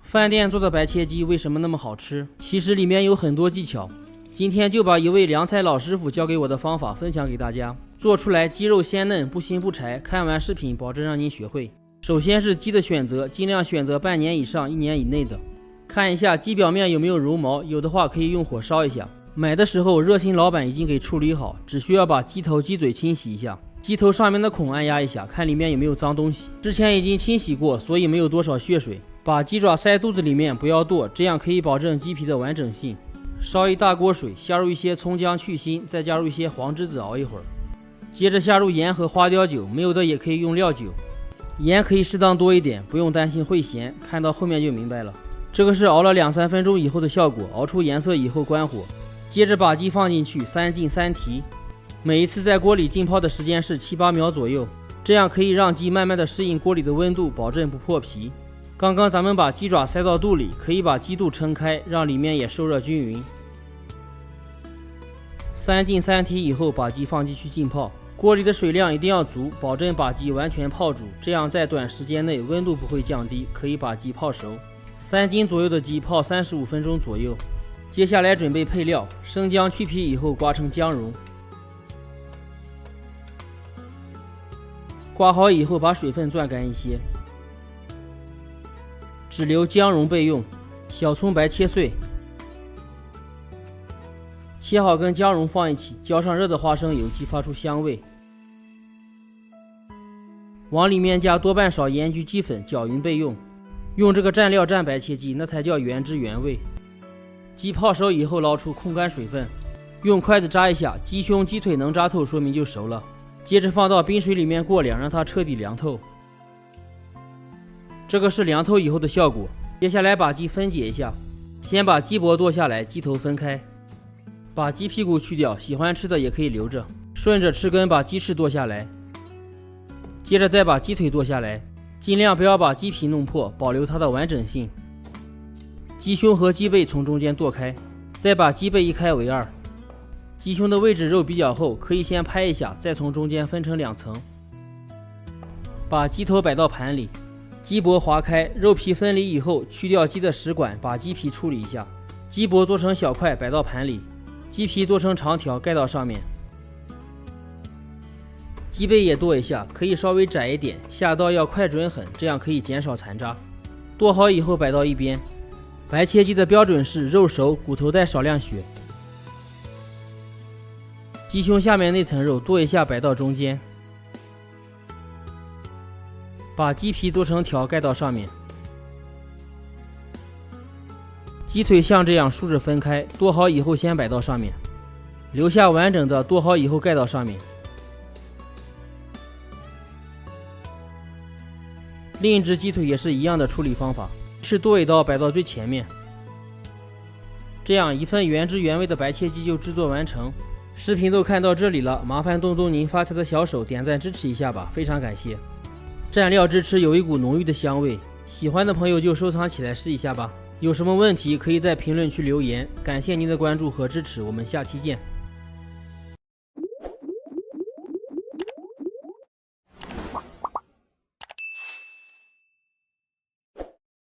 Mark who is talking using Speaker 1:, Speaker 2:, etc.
Speaker 1: 饭店做的白切鸡为什么那么好吃？其实里面有很多技巧。今天就把一位凉菜老师傅教给我的方法分享给大家，做出来鸡肉鲜嫩，不腥不柴。看完视频保证让您学会。首先是鸡的选择，尽量选择半年以上1年以内的。看一下鸡表面有没有绒毛，有的话可以用火烧一下。买的时候热心老板已经给处理好，只需要把鸡头鸡嘴清洗一下，鸡头上面的孔按压一下，看里面有没有脏东西。之前已经清洗过，所以没有多少血水。把鸡爪塞肚子里面，不要剁，这样可以保证鸡皮的完整性。烧一大锅水，下入一些葱姜去腥，再加入一些黄栀子熬一会儿。接着下入盐和花雕酒，没有的也可以用料酒。盐可以适当多一点，不用担心会咸，看到后面就明白了。这个是熬了2-3分钟以后的效果，熬出颜色以后关火。接着把鸡放进去，3进3提，每一次在锅里浸泡的时间是7-8秒左右，这样可以让鸡慢慢的适应锅里的温度，保证不破皮。刚刚咱们把鸡爪塞到肚里，可以把鸡肚撑开，让里面也受热均匀。3进3提以后，把鸡放进去浸泡，锅里的水量一定要足，保证把鸡完全泡煮，这样在短时间内温度不会降低，可以把鸡泡熟。3斤左右的鸡泡35分钟左右。接下来准备配料，生姜去皮以后刮成姜蓉，刮好以后把水分攥干一些，只留姜蓉备用。小葱白切碎，切好跟姜蓉放一起，浇上热的花生油，激发出香味。往里面加多半勺盐焗鸡粉，搅匀备用。用这个蘸料蘸白切鸡，那才叫原汁原味。鸡泡熟以后捞出，控干水分，用筷子扎一下，鸡胸鸡腿能扎透，说明就熟了。接着放到冰水里面过凉，让它彻底凉透。这个是凉透以后的效果。接下来把鸡分解一下，先把鸡脖剁下来，鸡头分开，把鸡屁股去掉，喜欢吃的也可以留着。顺着翅根把鸡翅剁下来，接着再把鸡腿剁下来，尽量不要把鸡皮弄破，保留它的完整性。鸡胸和鸡背从中间剁开，再把鸡背一开为2。鸡胸的位置肉比较厚，可以先拍一下，再从中间分成2层。把鸡头摆到盘里，鸡脖划开，肉皮分离以后，去掉鸡的食管，把鸡皮处理一下。鸡脖剁成小块摆到盘里，鸡皮剁成长条盖到上面。鸡背也剁一下，可以稍微窄一点，下刀要快准狠，这样可以减少残渣。剁好以后摆到一边。白切鸡的标准是肉熟，骨头带少量血。鸡胸下面那层肉剁一下摆到中间，把鸡皮剁成条盖到上面。鸡腿像这样竖着分开，剁好以后先摆到上面，留下完整的剁好以后盖到上面。另一只鸡腿也是一样的处理方法，是剁一刀摆到最前面，这样一份原汁原味的白切鸡就制作完成。视频都看到这里了，麻烦动动您发财的小手，点赞支持一下吧，非常感谢。蘸料汁吃有一股浓郁的香味，喜欢的朋友就收藏起来试一下吧。有什么问题可以在评论区留言，感谢您的关注和支持，我们下期见。